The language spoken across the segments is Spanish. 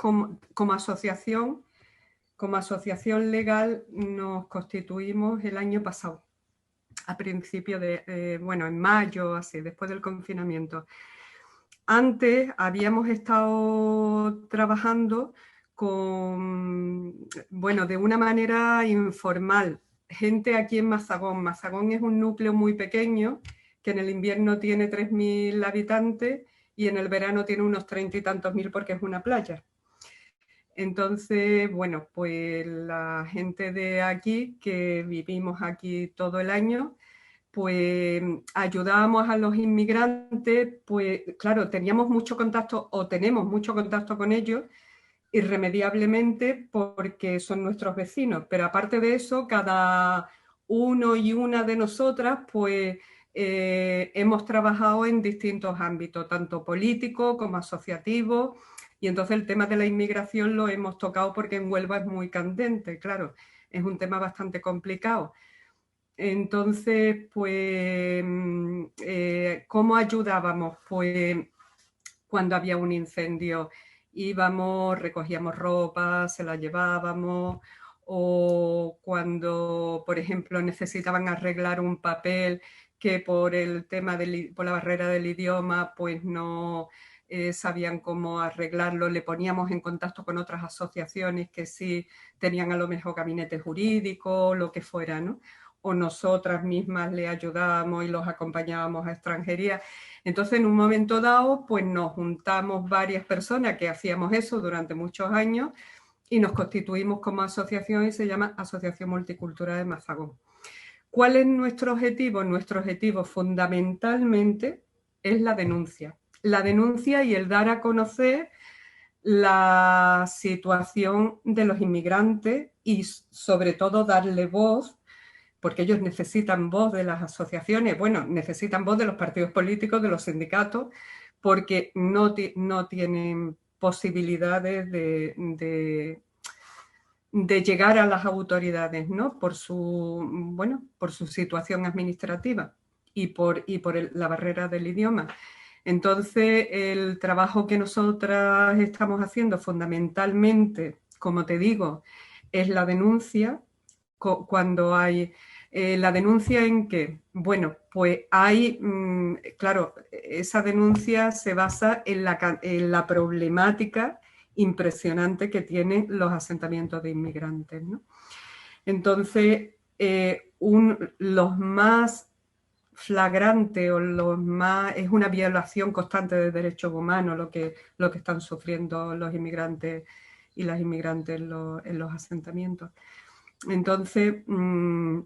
como asociación legal nos constituimos el año pasado, a principio de, bueno, en mayo, así, después del confinamiento. Antes habíamos estado trabajando bueno, de una manera informal. Gente aquí en Mazagón. Mazagón es un núcleo muy pequeño que en el invierno tiene 3.000 habitantes y en el verano tiene unos 30 y tantos mil porque es una playa. Entonces, bueno, pues la gente de aquí, que vivimos aquí todo el año, pues ayudábamos a los inmigrantes, pues claro, teníamos mucho contacto o tenemos mucho contacto con ellos, irremediablemente porque son nuestros vecinos, pero aparte de eso, cada uno y una de nosotras, pues hemos trabajado en distintos ámbitos, tanto político como asociativo, y entonces el tema de la inmigración lo hemos tocado porque en Huelva es muy candente, claro, es un tema bastante complicado. Entonces, pues, ¿cómo ayudábamos? Pues cuando había un incendio íbamos, recogíamos ropa, se la llevábamos, o cuando, por ejemplo, necesitaban arreglar un papel que por el tema por la barrera del idioma, pues no sabían cómo arreglarlo, le poníamos en contacto con otras asociaciones que sí tenían a lo mejor gabinete jurídico, lo que fuera, ¿no? O nosotras mismas le ayudábamos y los acompañábamos a extranjería. Entonces, en un momento dado, pues nos juntamos varias personas que hacíamos eso durante muchos años y nos constituimos como asociación y se llama Asociación Multicultural de Mazagón. ¿Cuál es nuestro objetivo? Nuestro objetivo fundamentalmente es la denuncia. La denuncia y el dar a conocer la situación de los inmigrantes y sobre todo darle voz, porque ellos necesitan voz de las asociaciones, bueno, necesitan voz de los partidos políticos, de los sindicatos, porque no tienen posibilidades de llegar a las autoridades, ¿no? Por su situación administrativa y por la barrera del idioma. Entonces, el trabajo que nosotras estamos haciendo fundamentalmente, como te digo, es la denuncia. Cuando hay la denuncia en qué, bueno, pues hay, claro, esa denuncia se basa en la problemática impresionante que tienen los asentamientos de inmigrantes, ¿no? Entonces, los más flagrantes o los más, es una violación constante de derechos humanos lo que están sufriendo los inmigrantes y las inmigrantes en los asentamientos. Entonces, una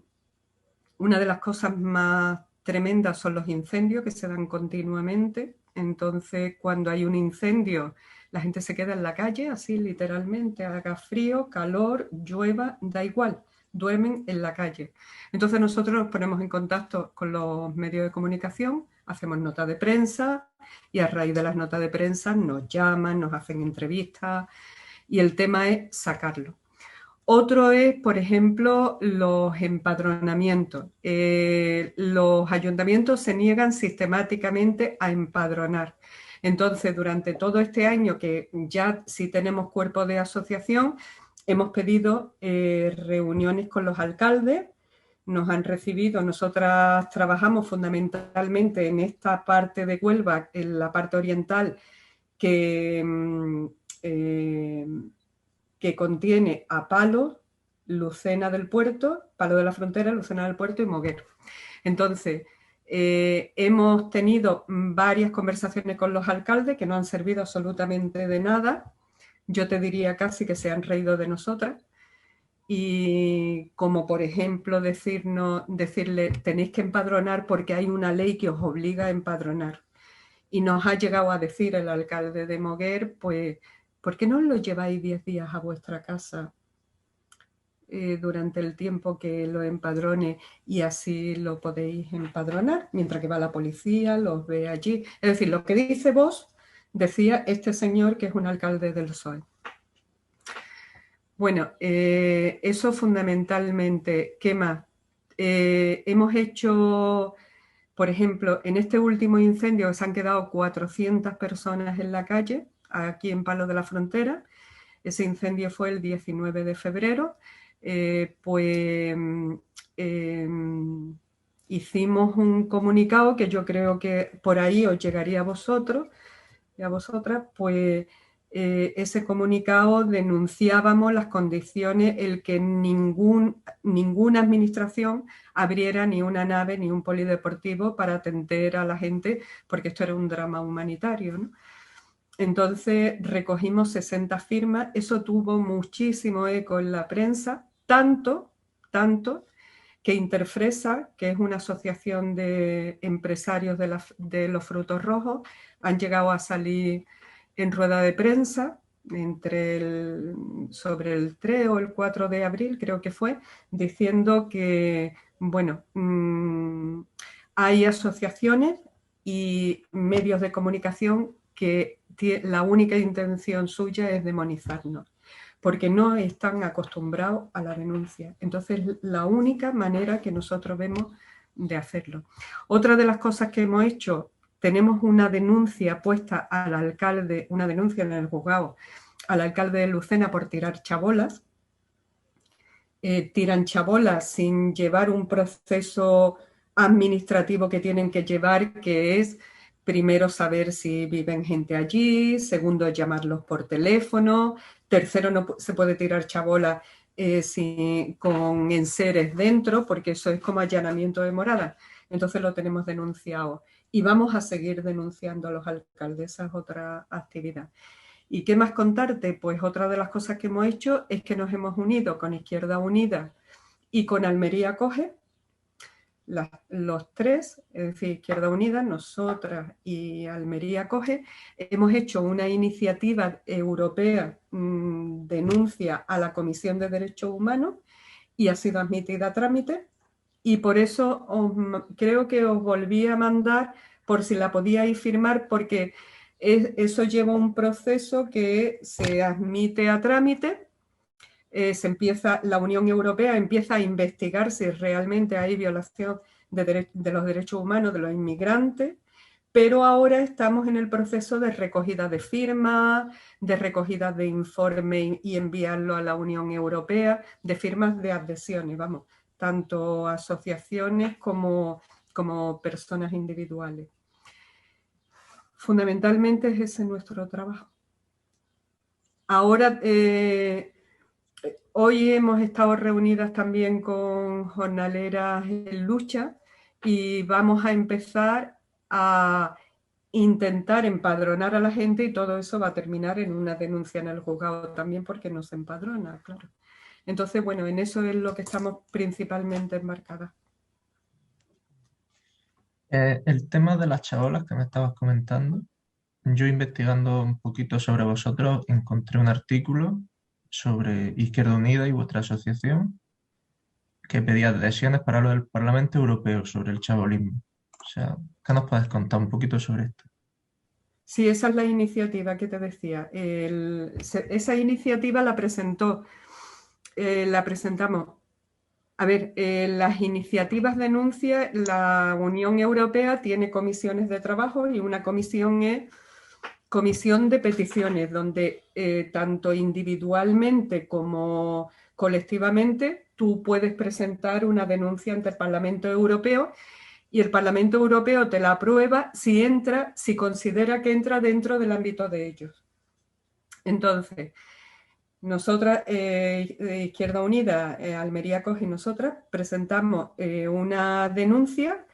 de las cosas más tremendas son los incendios que se dan continuamente. Entonces, cuando hay un incendio, la gente se queda en la calle, así literalmente, haga frío, calor, llueva, da igual, duermen en la calle. Entonces nosotros nos ponemos en contacto con los medios de comunicación, hacemos notas de prensa y a raíz de las notas de prensa nos llaman, nos hacen entrevistas y el tema es sacarlo. Otro es, por ejemplo, los empadronamientos. Los ayuntamientos se niegan sistemáticamente a empadronar. Entonces, durante todo este año, que ya sí tenemos cuerpo de asociación, hemos pedido reuniones con los alcaldes, nos han recibido, nosotras trabajamos fundamentalmente en esta parte de Huelva, en la parte oriental, que contiene a Palo, Lucena del Puerto, Palo de la Frontera, Lucena del Puerto y Moguer. Entonces, hemos tenido varias conversaciones con los alcaldes que no han servido absolutamente de nada. Yo te diría casi que se han reído de nosotras. Y como por ejemplo decirle tenéis que empadronar porque hay una ley que os obliga a empadronar. Y nos ha llegado a decir el alcalde de Moguer, pues, ¿por qué no lo lleváis 10 días a vuestra casa durante el tiempo que lo empadrone y así lo podéis empadronar mientras que va la policía, los ve allí? Es decir, lo que dice vos, decía este señor que es un alcalde del PSOE. Bueno, eso fundamentalmente. ¿Qué más? Hemos hecho, por ejemplo, en este último incendio se han quedado 400 personas en la calle aquí en Palos de la Frontera. Ese incendio fue el 19 de febrero. Hicimos un comunicado que yo creo que por ahí os llegaría a vosotros y a vosotras, pues ese comunicado denunciábamos las condiciones, el que ninguna administración abriera ni una nave ni un polideportivo para atender a la gente, porque esto era un drama humanitario, ¿no? Entonces recogimos 60 firmas, eso tuvo muchísimo eco en la prensa, tanto que Interfresa, que es una asociación de empresarios de los frutos rojos, han llegado a salir en rueda de prensa sobre el 3 o el 4 de abril, creo que fue, diciendo que, bueno, hay asociaciones y medios de comunicación que la única intención suya es demonizarnos, porque no están acostumbrados a la denuncia. Entonces, la única manera que nosotros vemos de hacerlo. Otra de las cosas que hemos hecho, tenemos una denuncia puesta al alcalde, una denuncia en el juzgado, al alcalde de Lucena por tirar chabolas. Tiran chabolas sin llevar un proceso administrativo que tienen que llevar, que es primero saber si viven gente allí, segundo llamarlos por teléfono, tercero no se puede tirar chabola con enseres dentro, porque eso es como allanamiento de morada. Entonces lo tenemos denunciado y vamos a seguir denunciando a los alcaldes, esa es otra actividad. ¿Y qué más contarte? Pues otra de las cosas que hemos hecho es que nos hemos unido con Izquierda Unida y con Almería Acoge, los tres, es decir, Izquierda Unida, nosotras y Almería Acoge, hemos hecho una iniciativa europea, denuncia a la Comisión de Derechos Humanos, y ha sido admitida a trámite, y por eso creo que os volví a mandar por si la podíais firmar, porque eso lleva un proceso que se admite a trámite, la Unión Europea empieza a investigar si realmente hay violación de los derechos humanos de los inmigrantes, pero ahora estamos en el proceso de recogida de firmas, de recogida de informe y enviarlo a la Unión Europea, de firmas de adhesiones, vamos, tanto asociaciones como personas individuales. Fundamentalmente es ese nuestro trabajo. Ahora, hoy hemos estado reunidas también con jornaleras en lucha y vamos a empezar a intentar empadronar a la gente, y todo eso va a terminar en una denuncia en el juzgado también, porque nos empadrona, claro. Entonces, bueno, en eso es lo que estamos principalmente enmarcadas. El tema de las chabolas que me estabas comentando, yo investigando un poquito sobre vosotros encontré un artículo sobre Izquierda Unida y vuestra asociación que pedía adhesiones para lo del Parlamento Europeo sobre el chabolismo. O sea, ¿qué nos puedes contar un poquito sobre esto? Sí, esa es la iniciativa que te decía. Esa iniciativa la presentamos. A ver, las iniciativas denuncia, la Unión Europea tiene comisiones de trabajo, y una comisión es comisión de peticiones, donde tanto individualmente como colectivamente tú puedes presentar una denuncia ante el Parlamento Europeo, y el Parlamento Europeo te la aprueba si considera que entra dentro del ámbito de ellos. Entonces, nosotras, Izquierda Unida, Almería Acoge y nosotras, presentamos una denuncia,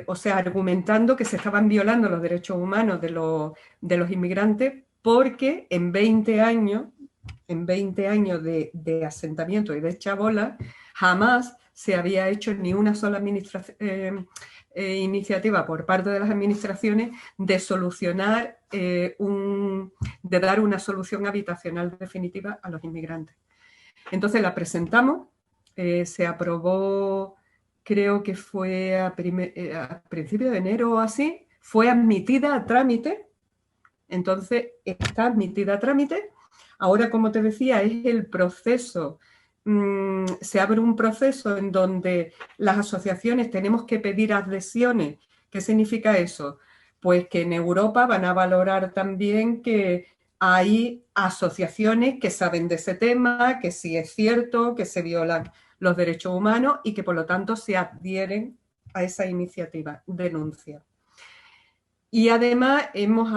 o sea, argumentando que se estaban violando los derechos humanos de los inmigrantes, porque en 20 años de asentamiento y de chabola, jamás se había hecho ni una sola iniciativa por parte de las administraciones de solucionar, de dar una solución habitacional definitiva a los inmigrantes. Entonces la presentamos, se aprobó, creo que fue a principios de enero o así, fue admitida a trámite. Entonces está admitida a trámite. Ahora, como te decía, es el proceso, se abre un proceso en donde las asociaciones tenemos que pedir adhesiones. ¿Qué significa eso? Pues que en Europa van a valorar también que hay asociaciones que saben de ese tema, que sí es cierto, que se violan los derechos humanos y que por lo tanto se adhieren a esa iniciativa, denuncia. Y además hemos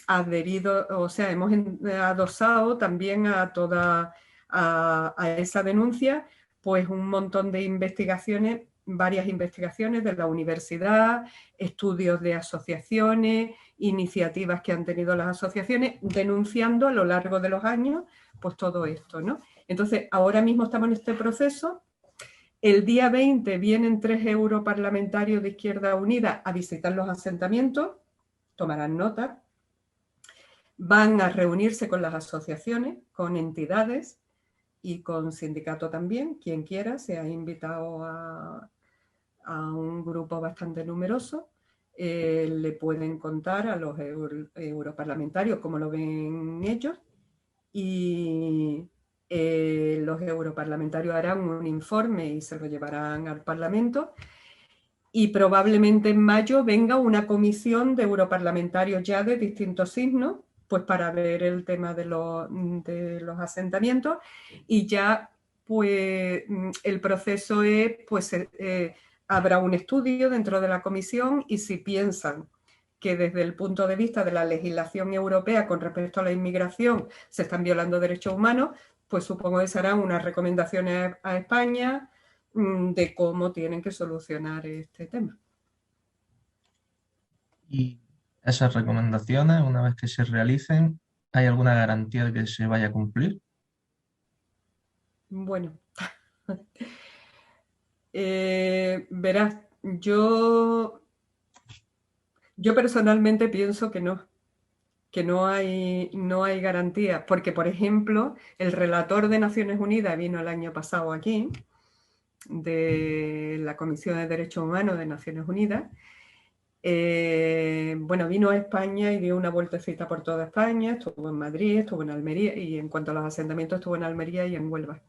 adherido, o sea, hemos adosado también a toda a esa denuncia, pues un montón de investigaciones, varias investigaciones de la universidad, estudios de asociaciones, iniciativas que han tenido las asociaciones, denunciando a lo largo de los años, pues todo esto, ¿no? Entonces, ahora mismo estamos en este proceso. El día 20 vienen 3 europarlamentarios de Izquierda Unida a visitar los asentamientos, tomarán nota, van a reunirse con las asociaciones, con entidades y con sindicatos también, quien quiera, se ha invitado a un grupo bastante numeroso. Le pueden contar a los europarlamentarios cómo lo ven ellos y los europarlamentarios harán un informe y se lo llevarán al Parlamento y probablemente en mayo venga una comisión de europarlamentarios ya de distintos signos, pues para ver el tema de los asentamientos y ya pues el proceso es, pues habrá un estudio dentro de la comisión y si piensan que desde el punto de vista de la legislación europea con respecto a la inmigración se están violando derechos humanos, pues supongo que se harán unas recomendaciones a España de cómo tienen que solucionar este tema. Y esas recomendaciones, una vez que se realicen, ¿hay alguna garantía de que se vaya a cumplir? Bueno, verás, yo personalmente pienso que no hay garantía, porque por ejemplo, el relator de Naciones Unidas vino el año pasado aquí, de la Comisión de Derechos Humanos de Naciones Unidas. Bueno, vino a España y dio una vueltecita por toda España, estuvo en Madrid, estuvo en Almería y en cuanto a los asentamientos estuvo en Almería y en Huelva.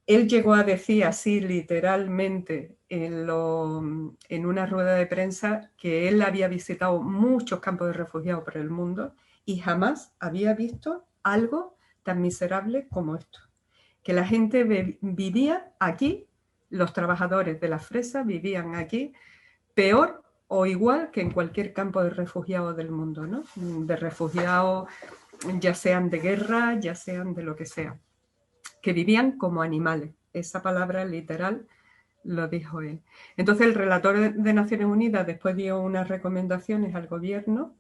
Él llegó a decir así literalmente en una rueda de prensa que él había visitado muchos campos de refugiados por el mundo y jamás había visto algo tan miserable como esto. Que la gente vivía aquí, los trabajadores de la fresa vivían aquí peor o igual que en cualquier campo de refugiados del mundo, ¿no? De refugiados ya sean de guerra, ya sean de lo que sea, que vivían como animales. Esa palabra literal lo dijo él. Entonces el relator de Naciones Unidas después dio unas recomendaciones al gobierno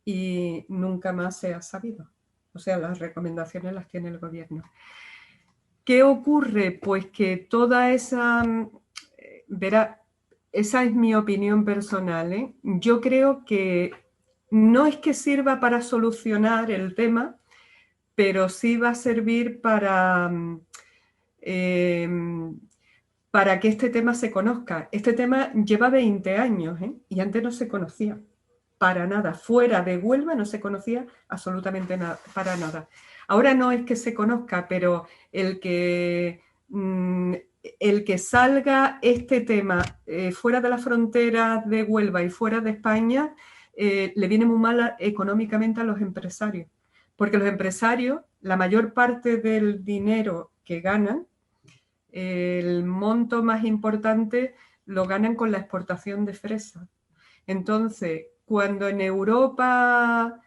y nunca más se ha sabido. O sea, las recomendaciones las tiene el gobierno. ¿Qué ocurre? Pues que toda esa... verá, esa es mi opinión personal, ¿eh? Yo creo que no es que sirva para solucionar el tema, pero sí va a servir eh, para que este tema se conozca. Este tema lleva 20 años, ¿eh? Y antes no se conocía para nada. Fuera de Huelva no se conocía absolutamente nada, para nada. Ahora no es que se conozca, pero el que salga este tema fuera de las fronteras de Huelva y fuera de España le viene muy mal económicamente a los empresarios. Porque los empresarios, la mayor parte del dinero que ganan, el monto más importante lo ganan con la exportación de fresa. Entonces, cuando en Europa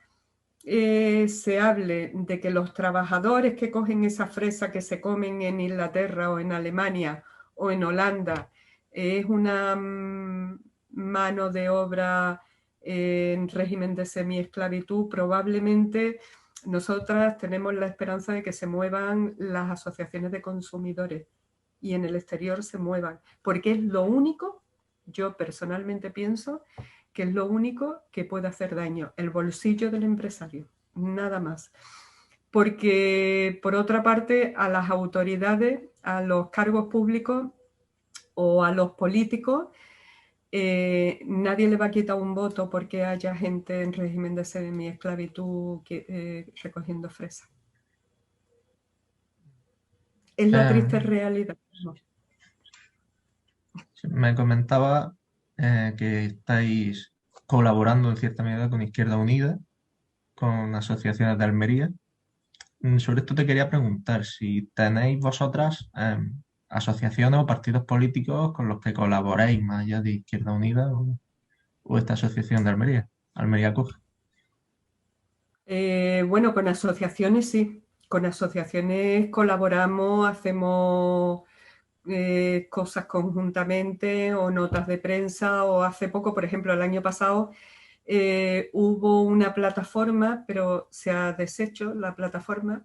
se hable de que los trabajadores que cogen esa fresa que se comen en Inglaterra o en Alemania o en Holanda es una mano de obra en régimen de semiesclavitud, probablemente nosotras tenemos la esperanza de que se muevan las asociaciones de consumidores y en el exterior se muevan, porque es lo único, yo personalmente pienso, que es lo único que puede hacer daño, el bolsillo del empresario, nada más. Porque, por otra parte, a las autoridades, a los cargos públicos o a los políticos, nadie le va a quitar un voto porque haya gente en régimen de semi-esclavitud recogiendo fresas. Es la triste realidad. Me comentaba que estáis colaborando en cierta medida con Izquierda Unida, con asociaciones de Almería. Sobre esto te quería preguntar si tenéis vosotras asociaciones o partidos políticos con los que colaboréis más allá de Izquierda Unida o esta asociación de Almería, Almería Acoge. Bueno, con asociaciones sí. Con asociaciones colaboramos, hacemos cosas conjuntamente o notas de prensa o hace poco, por ejemplo, el año pasado hubo una plataforma, pero se ha deshecho la plataforma,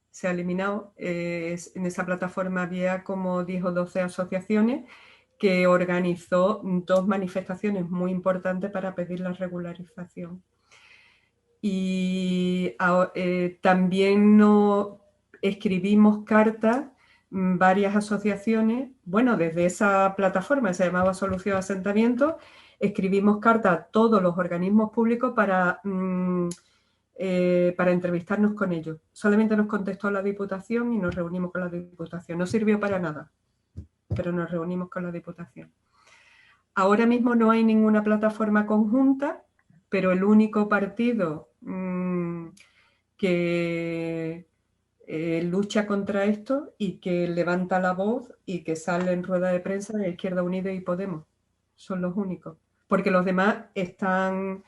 se ha eliminado. En esa plataforma había como 10 o 12 asociaciones que organizó 2 manifestaciones muy importantes para pedir la regularización. Y también escribimos cartas, varias asociaciones, bueno, desde esa plataforma, se llamaba Solución Asentamiento, escribimos cartas a todos los organismos públicos para entrevistarnos con ellos. Solamente nos contestó la Diputación y nos reunimos con la Diputación. No sirvió para nada, pero nos reunimos con la Diputación. Ahora mismo no hay ninguna plataforma conjunta, pero el único partido que lucha contra esto y que levanta la voz y que sale en rueda de prensa de Izquierda Unida y Podemos. Son los únicos. Porque los demás están,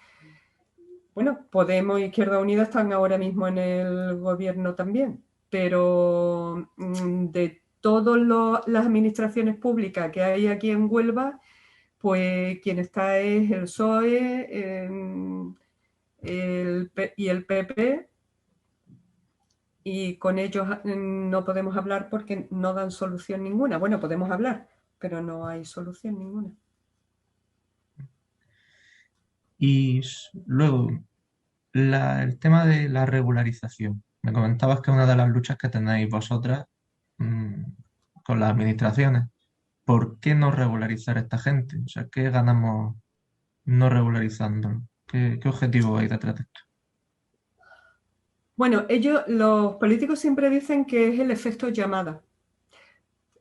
bueno, Podemos e Izquierda Unida están ahora mismo en el gobierno también, pero de todas las administraciones públicas que hay aquí en Huelva, pues quien está es el PSOE y el PP, y con ellos no podemos hablar porque no dan solución ninguna. Bueno, podemos hablar, pero no hay solución ninguna. Y luego, el tema de la regularización. Me comentabas que es una de las luchas que tenéis vosotras mm, con las administraciones. ¿Por qué no regularizar a esta gente? O sea, ¿qué ganamos no regularizándolo? ¿Qué objetivo hay detrás de esto? Bueno, los políticos siempre dicen que es el efecto llamada.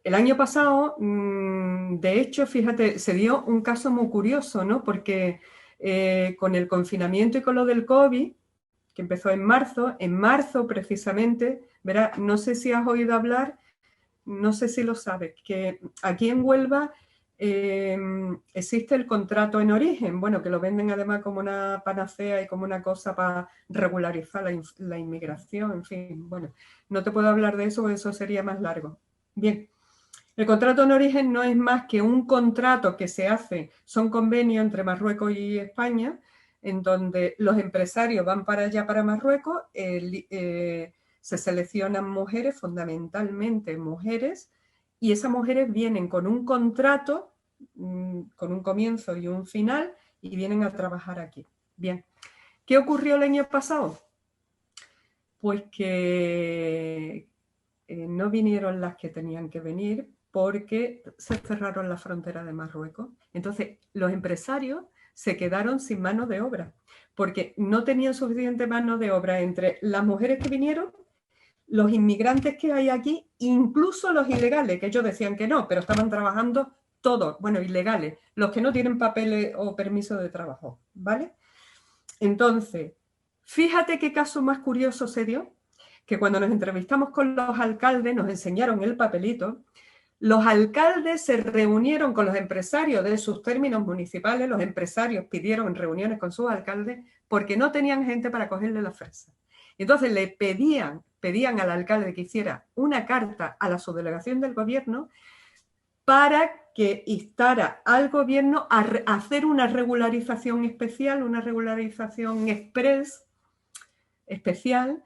El año pasado, de hecho, fíjate, se dio un caso muy curioso, ¿no? Porque con el confinamiento y con lo del COVID, que empezó en marzo precisamente, verá, no sé si has oído hablar, no sé si lo sabes, que aquí en Huelva existe el contrato en origen, bueno, que lo venden además como una panacea y como una cosa para regularizar la inmigración, en fin, bueno, no te puedo hablar de eso, porque eso sería más largo. Bien, el contrato en origen no es más que un contrato que se hace, son convenios entre Marruecos y España, en donde los empresarios van para allá, para Marruecos, se seleccionan mujeres, fundamentalmente mujeres, y esas mujeres vienen con un contrato, con un comienzo y un final, y vienen a trabajar aquí. Bien, ¿qué ocurrió el año pasado? Pues que no vinieron las que tenían que venir porque se cerraron la frontera de Marruecos. Entonces, los empresarios se quedaron sin mano de obra, porque no tenían suficiente mano de obra entre las mujeres que vinieron, los inmigrantes que hay aquí, incluso los ilegales, que ellos decían que no, pero estaban trabajando todos, bueno, ilegales, los que no tienen papeles o permiso de trabajo, ¿vale? Entonces, fíjate qué caso más curioso se dio, que cuando nos entrevistamos con los alcaldes nos enseñaron el papelito. Los alcaldes se reunieron con los empresarios de sus términos municipales, los empresarios pidieron reuniones con sus alcaldes porque no tenían gente para cogerle la fresa. Entonces le pedían al alcalde que hiciera una carta a la subdelegación del gobierno para que instara al gobierno a hacer una regularización especial, una regularización express especial,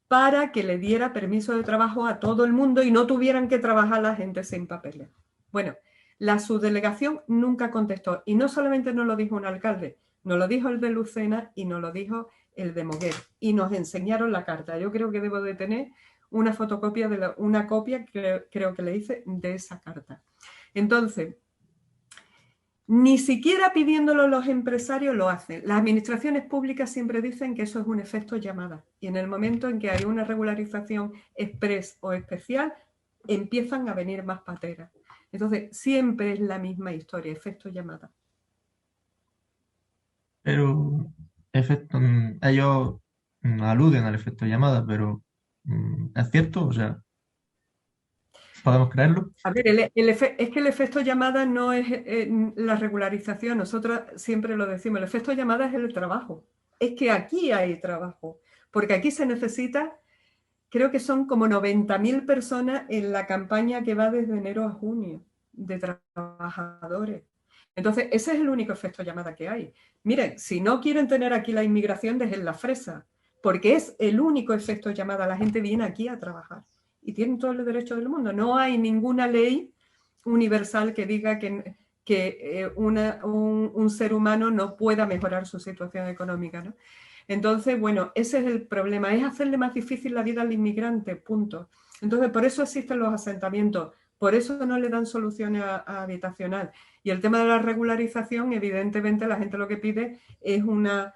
para que le diera permiso de trabajo a todo el mundo y no tuvieran que trabajar la gente sin papeles. Bueno, la subdelegación nunca contestó, y no solamente nos lo dijo un alcalde, nos lo dijo el de Lucena y nos lo dijo el de Moguer, y nos enseñaron la carta. Yo creo que debo de tener una fotocopia, una copia, creo que le hice, de esa carta. Entonces, ni siquiera pidiéndolo los empresarios lo hacen. Las administraciones públicas siempre dicen que eso es un efecto llamada. Y en el momento en que hay una regularización express o especial, empiezan a venir más pateras. Entonces, siempre es la misma historia, efecto llamada. Pero ellos aluden al efecto llamada, pero ¿es cierto? O sea, ¿podemos creerlo? A ver, es que el efecto llamada no es la regularización, nosotros siempre lo decimos, el efecto llamada es el trabajo. Es que aquí hay trabajo, porque aquí se necesita, creo que son como 90.000 personas en la campaña que va desde enero a junio de trabajadores. Entonces, ese es el único efecto llamada que hay. Miren, si no quieren tener aquí la inmigración, dejen la fresa, porque es el único efecto llamada. La gente viene aquí a trabajar y tienen todos los derechos del mundo. No hay ninguna ley universal que diga que un ser humano no pueda mejorar su situación económica, ¿no? Entonces, bueno, ese es el problema, es hacerle más difícil la vida al inmigrante, punto. Entonces, por eso existen los asentamientos, por eso no le dan soluciones habitacional. Y el tema de la regularización, evidentemente la gente lo que pide es una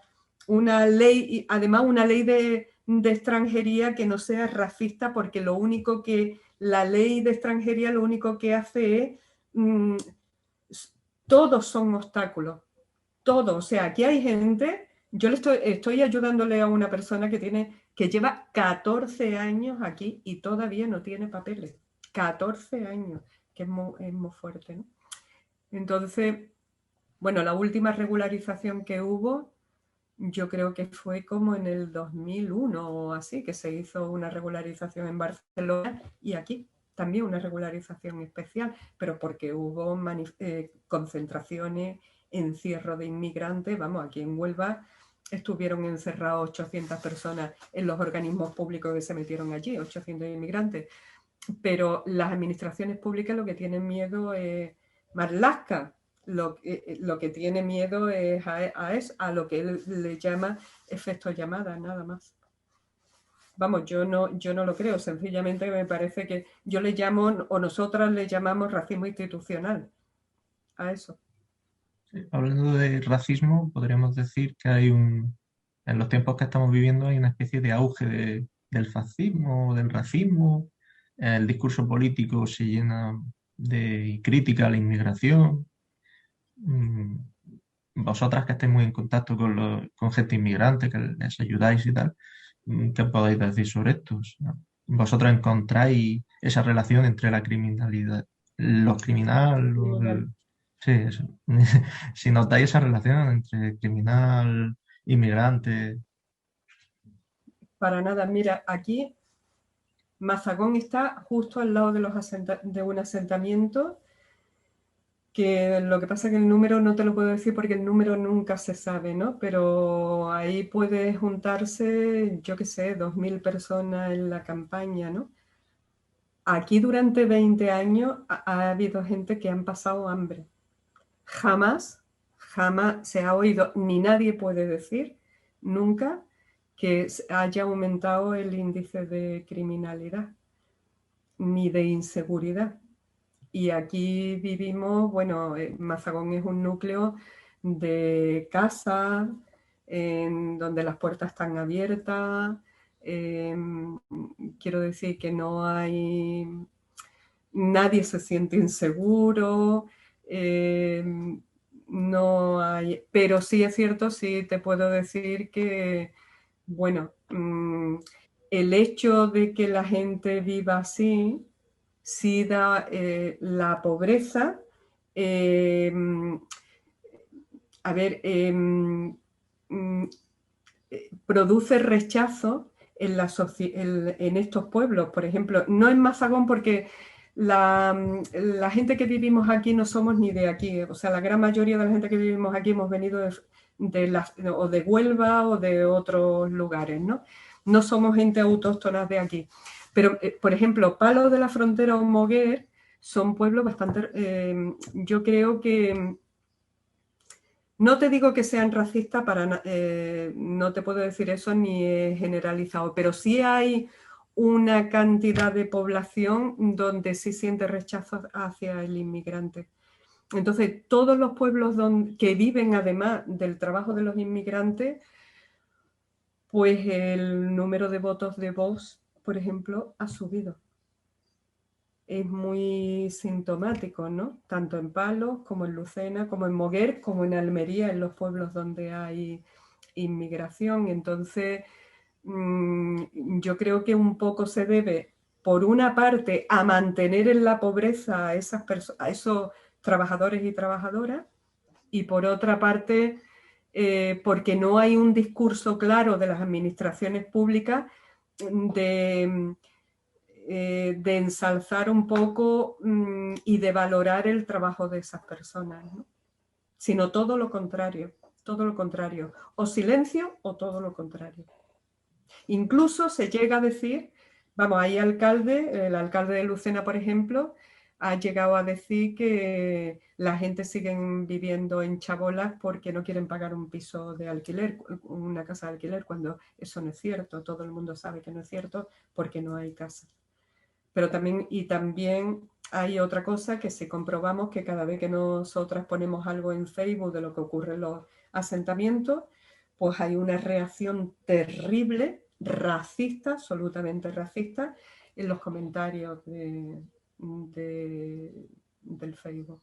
ley, además una ley de extranjería que no sea racista, porque lo único que la ley de extranjería lo único que hace es, mmm, todos son obstáculos, todo. O sea, aquí hay gente, yo estoy ayudándole a una persona que lleva 14 años aquí y todavía no tiene papeles. 14 años, que es muy fuerte, ¿no? Entonces, bueno, la última regularización que hubo, yo creo que fue como en el 2001 o así, que se hizo una regularización en Barcelona y aquí también una regularización especial, pero porque hubo concentraciones, encierro de inmigrantes. Vamos, aquí en Huelva estuvieron encerrados 800 personas en los organismos públicos que se metieron allí, 800 inmigrantes. Pero las administraciones públicas lo que tienen miedo es Marlaska, lo que tiene miedo es a lo que él le llama efecto llamada, nada más. Vamos, yo no lo creo, sencillamente me parece que yo le llamo, o nosotras le llamamos racismo institucional a eso. Sí, hablando de racismo, podríamos decir que en los tiempos que estamos viviendo hay una especie de auge del fascismo, del racismo. El discurso político se llena de crítica a la inmigración. Mm, Vosotras que estáis muy en contacto con gente inmigrante, que les ayudáis y tal, ¿qué podéis decir sobre esto? O sea, ¿vosotras encontráis esa relación entre la criminalidad, los criminales, sí, eso. Si notáis esa relación entre criminal, inmigrante? Para nada, mira, aquí Mazagón está justo al lado de un asentamiento que lo que pasa es que el número no te lo puedo decir porque el número nunca se sabe, ¿no? Pero ahí puede juntarse, yo qué sé, 2.000 personas en la campaña, ¿no? Aquí durante 20 años ha habido gente que han pasado hambre. Jamás, jamás se ha oído, ni nadie puede decir nunca que haya aumentado el índice de criminalidad ni de inseguridad. Y aquí vivimos, bueno, Mazagón es un núcleo de casa, en donde las puertas están abiertas. eh, Quiero decir que no hay, nadie se siente inseguro, eh, no hay, pero sí es cierto, sí te puedo decir que, bueno, el hecho de que la gente viva así, sí da la pobreza. eh, a ver, produce rechazo en estos pueblos. Por ejemplo, no en Mazagón porque la gente que vivimos aquí no somos ni de aquí. O sea, la gran mayoría de la gente que vivimos aquí hemos venido o de Huelva o de otros lugares, ¿no? No somos gente autóctona de aquí. Pero, por ejemplo, Palos de la Frontera o Moguer son pueblos bastante... yo creo que no te digo que sean racistas, no te puedo decir eso ni he generalizado, pero sí hay una cantidad de población donde sí siente rechazo hacia el inmigrante. Entonces, todos los pueblos que viven además del trabajo de los inmigrantes, pues el número de votos de Vox, por ejemplo, ha subido. es muy sintomático, ¿no? Tanto en Palos como en Lucena, como en Moguer, como en Almería, en los pueblos donde hay inmigración. Entonces, yo creo que un poco se debe, por una parte, a mantener en la pobreza a esos trabajadores y trabajadoras, y por otra parte, porque no hay un discurso claro de las administraciones públicas de, de ensalzar un poco y de valorar el trabajo de esas personas, ¿no? Sino todo lo contrario, o silencio o todo lo contrario. Incluso se llega a decir, vamos, hay el alcalde de Lucena, por ejemplo, ha llegado a decir que la gente sigue viviendo en chabolas porque no quieren pagar un piso de alquiler, una casa de alquiler, cuando eso no es cierto. Todo el mundo sabe que no es cierto porque no hay casa. Pero también hay otra cosa que si comprobamos que cada vez que nosotras ponemos algo en Facebook de lo que ocurre en los asentamientos, pues hay una reacción terrible, racista, absolutamente racista, en los comentarios del Facebook.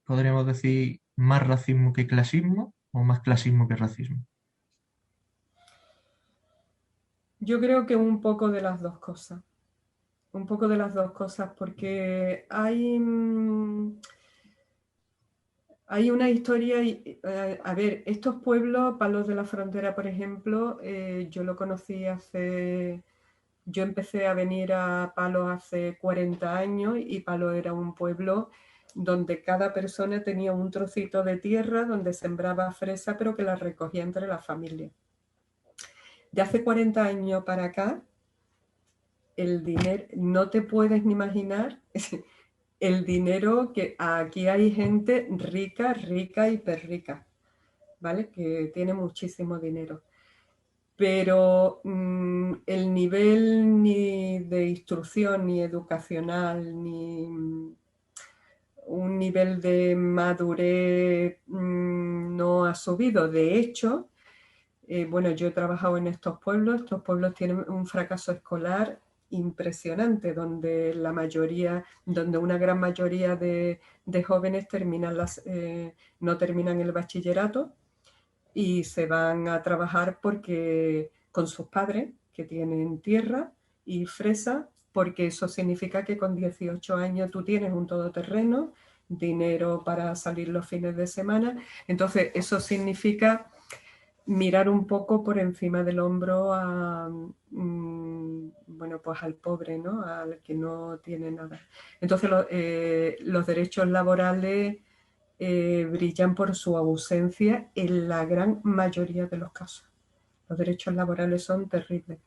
¿Podríamos decir más racismo que clasismo o más clasismo que racismo? Yo creo que un poco de las dos cosas. Un poco de las dos cosas, porque hay una historia, a ver, estos pueblos, Palos de la Frontera, por ejemplo, yo lo conocí yo empecé a venir a Palos hace 40 años y Palos era un pueblo donde cada persona tenía un trocito de tierra donde sembraba fresa, pero que la recogía entre la familia. De hace 40 años para acá, el dinero, no te puedes ni imaginar el dinero que aquí hay gente rica, rica, hiper rica, ¿vale? Que tiene muchísimo dinero. Pero el nivel ni de instrucción, ni educacional, ni un nivel de madurez no ha subido. De hecho, bueno, yo he trabajado en estos pueblos tienen un fracaso escolar impresionante, donde donde una gran mayoría de jóvenes no terminan el bachillerato y se van a trabajar con sus padres, que tienen tierra y fresa, porque eso significa que con 18 años tú tienes un todoterreno, dinero para salir los fines de semana. Entonces, eso significa mirar un poco por encima del hombro bueno, pues al pobre, ¿no? Al que no tiene nada. Entonces, los derechos laborales brillan por su ausencia en la gran mayoría de los casos. Los derechos laborales son terribles.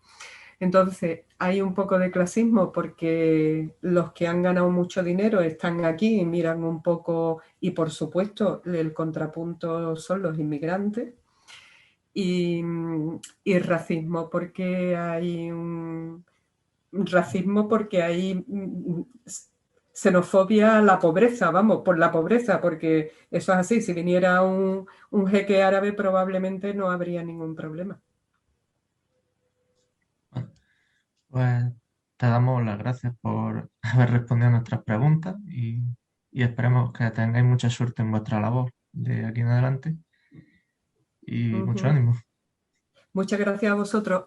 Entonces, hay un poco de clasismo porque los que han ganado mucho dinero están aquí y miran un poco, y por supuesto, el contrapunto son los inmigrantes. Y racismo porque hay xenofobia a la pobreza, vamos, por la pobreza, porque eso es así, si viniera un jeque árabe probablemente no habría ningún problema. Pues te damos las gracias por haber respondido a nuestras preguntas y esperemos que tengáis mucha suerte en vuestra labor de aquí en adelante y mucho Ujú. ánimo. Muchas gracias a vosotros.